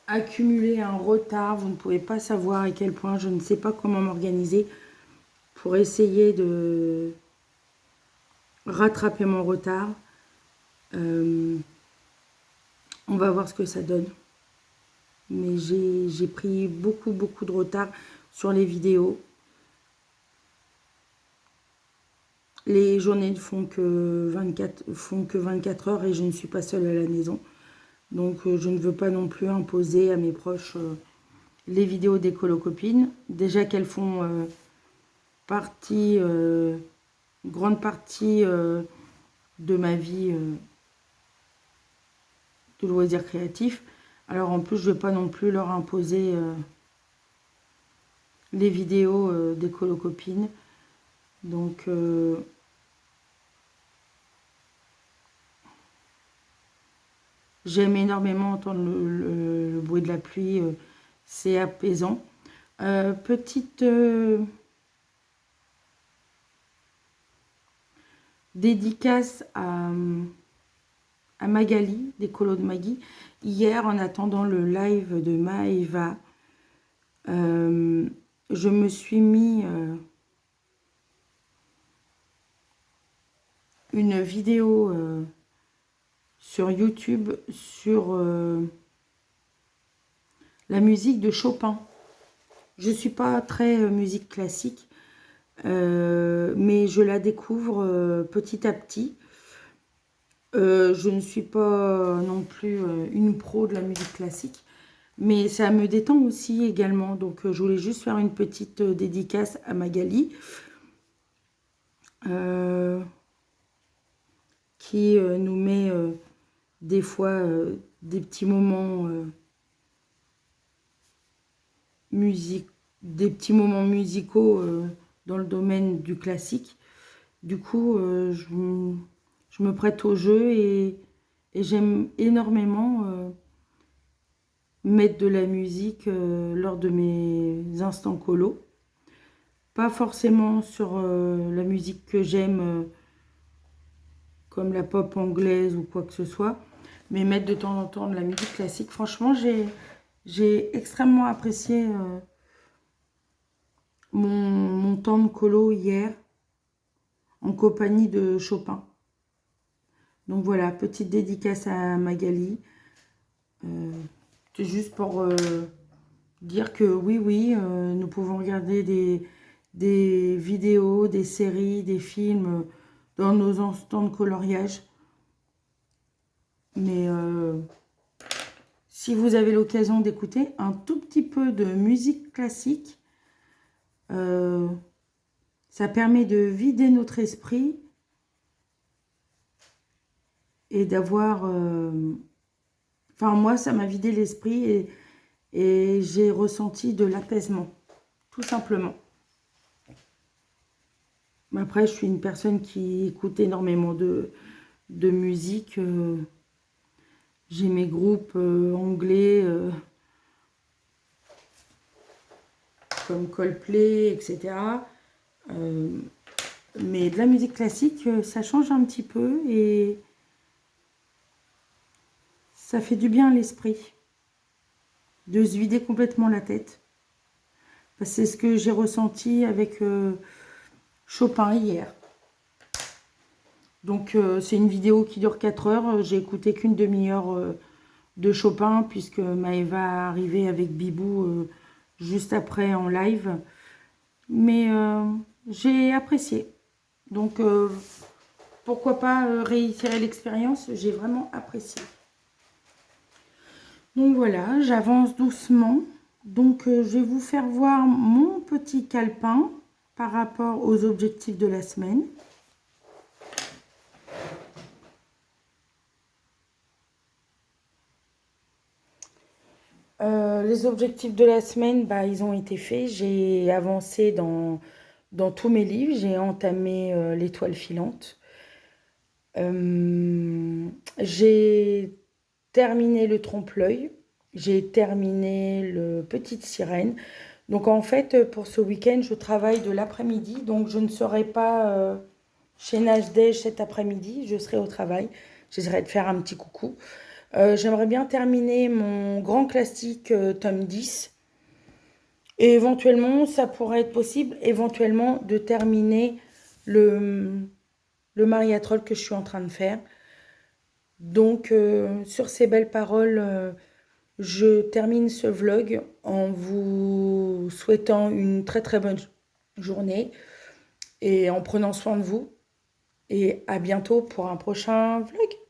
accumulé un retard. Vous ne pouvez pas savoir à quel point je ne sais pas comment m'organiser pour essayer de rattraper mon retard. On va voir ce que ça donne. Mais j'ai pris beaucoup de retard sur les vidéos. Les journées ne font que 24 heures et je ne suis pas seule à la maison. Donc je ne veux pas non plus imposer à mes proches les vidéos des colocopines. Déjà qu'elles font grande partie de ma vie de loisirs créatifs. Alors en plus, je ne vais pas non plus leur imposer les vidéos des colocopines. Donc j'aime énormément entendre le bruit de la pluie, c'est apaisant. Petite dédicace à Magali, des colos de Maggie. Hier, en attendant le live de Maëva, je me suis mis une vidéo sur YouTube sur la musique de Chopin. Je ne suis pas très musique classique, mais je la découvre petit à petit. Je ne suis pas non plus une pro de la musique classique, mais ça me détend aussi également. Donc je voulais juste faire une petite dédicace à Magali, qui nous met des fois des petits moments des petits moments musicaux dans le domaine du classique. Du coup, je me prête au jeu et j'aime énormément mettre de la musique lors de mes instants colo. Pas forcément sur la musique que j'aime, comme la pop anglaise ou quoi que ce soit, mais mettre de temps en temps de la musique classique. Franchement, j'ai extrêmement apprécié mon temps de colo hier en compagnie de Chopin. Donc voilà, petite dédicace à Magali. C'est juste pour dire que oui, nous pouvons regarder des vidéos, des séries, des films dans nos instants de coloriage. Mais si vous avez l'occasion d'écouter un tout petit peu de musique classique, ça permet de vider notre esprit et d'avoir... Enfin, moi, ça m'a vidé l'esprit et j'ai ressenti de l'apaisement, tout simplement. Mais après, je suis une personne qui écoute énormément de musique. J'ai mes groupes anglais comme Coldplay, etc. Mais de la musique classique, ça change un petit peu et ça fait du bien à l'esprit de se vider complètement la tête. C'est ce que j'ai ressenti avec Chopin hier. Donc c'est une vidéo qui dure 4 heures. J'ai écouté qu'une demi-heure de Chopin puisque Maëva arrivait avec Bibou juste après en live. Mais j'ai apprécié. Donc pourquoi pas réitérer l'expérience. J'ai vraiment apprécié. Donc voilà, j'avance doucement. Donc je vais vous faire voir mon petit calepin par rapport aux objectifs de la semaine. Les objectifs de la semaine, bah, ils ont été faits. J'ai avancé dans tous mes livres. J'ai entamé l'étoile filante. J'ai terminé le trompe-l'œil. J'ai terminé le Petite Sirène. Donc en fait, pour ce week-end, je travaille de l'après-midi. Donc je ne serai pas chez Najdej cet après-midi. Je serai au travail. J'essaierai de faire un petit coucou. J'aimerais bien terminer mon grand classique tome 10. Et éventuellement, ça pourrait être possible, éventuellement, de terminer le Mariatrol que je suis en train de faire. Donc, sur ces belles paroles, je termine ce vlog en vous souhaitant une très très bonne journée et en prenant soin de vous. et à bientôt pour un prochain vlog.